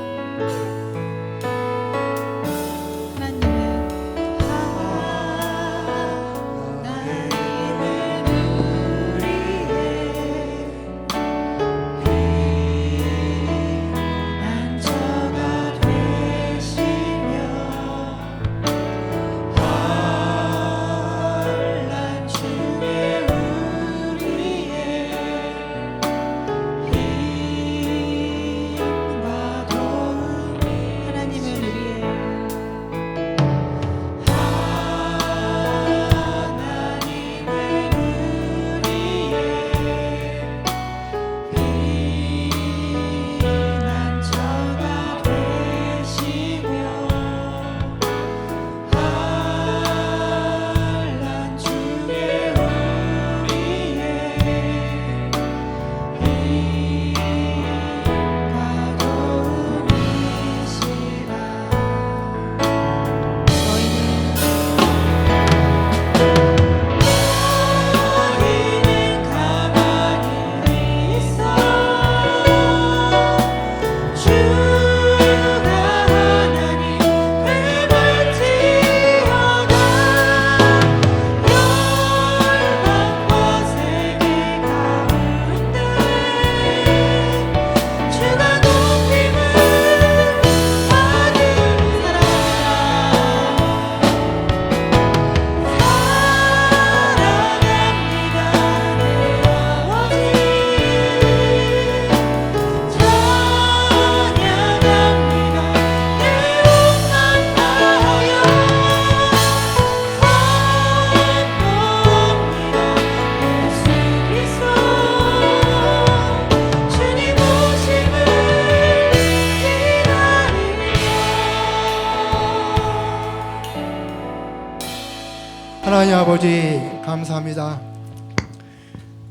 하나님 아버지, 감사합니다.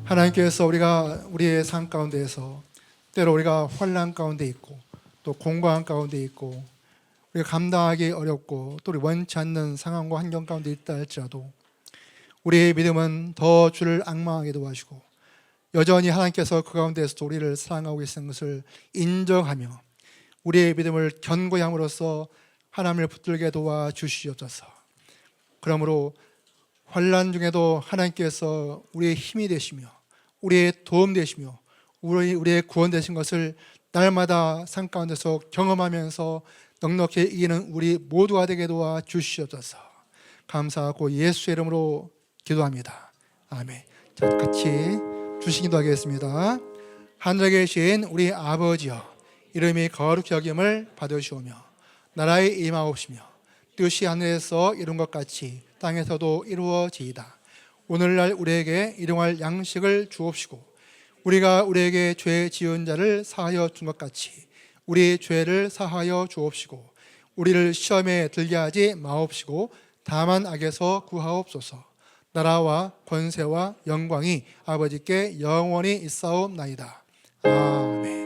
하나님께서 우리의 삶 가운데에서 때로 우리가 환난 가운데 있고 또 공고한 가운데 있고 우리가 감당하기 어렵고 또 우리 원치 않는 상황과 환경 가운데 있다 할지라도 우리의 믿음은 더 주를 앙망하게 도와주시고 여전히 하나님께서 그 가운데에서 우리를 사랑하고 계시는 것을 인정하며 우리의 믿음을 견고히 함으로써 하나님을 붙들게 도와주시옵소서. 그러므로 환난 중에도 하나님께서 우리의 힘이 되시며 우리의 도움 되시며 우리의 구원 되신 것을 날마다 삶 가운데서 경험하면서 넉넉히 이기는 우리 모두가 되게 도와주시옵소서. 감사하고 예수의 이름으로 기도합니다. 아멘. 자, 같이 주신 기도하겠습니다. 하늘에 계신 우리 아버지여, 이름이 거룩히 여김을 받으시오며 나라의 임하옵시며 뜻이 하늘에서 이룬 것 같이 땅에서도 이루어지이다. 오늘날 우리에게 일용할 양식을 주옵시고 우리가 우리에게 죄 지은 자를 사하여 준 것 같이 우리 죄를 사하여 주옵시고 우리를 시험에 들게 하지 마옵시고 다만 악에서 구하옵소서. 나라와 권세와 영광이 아버지께 영원히 있사옵나이다. 아멘.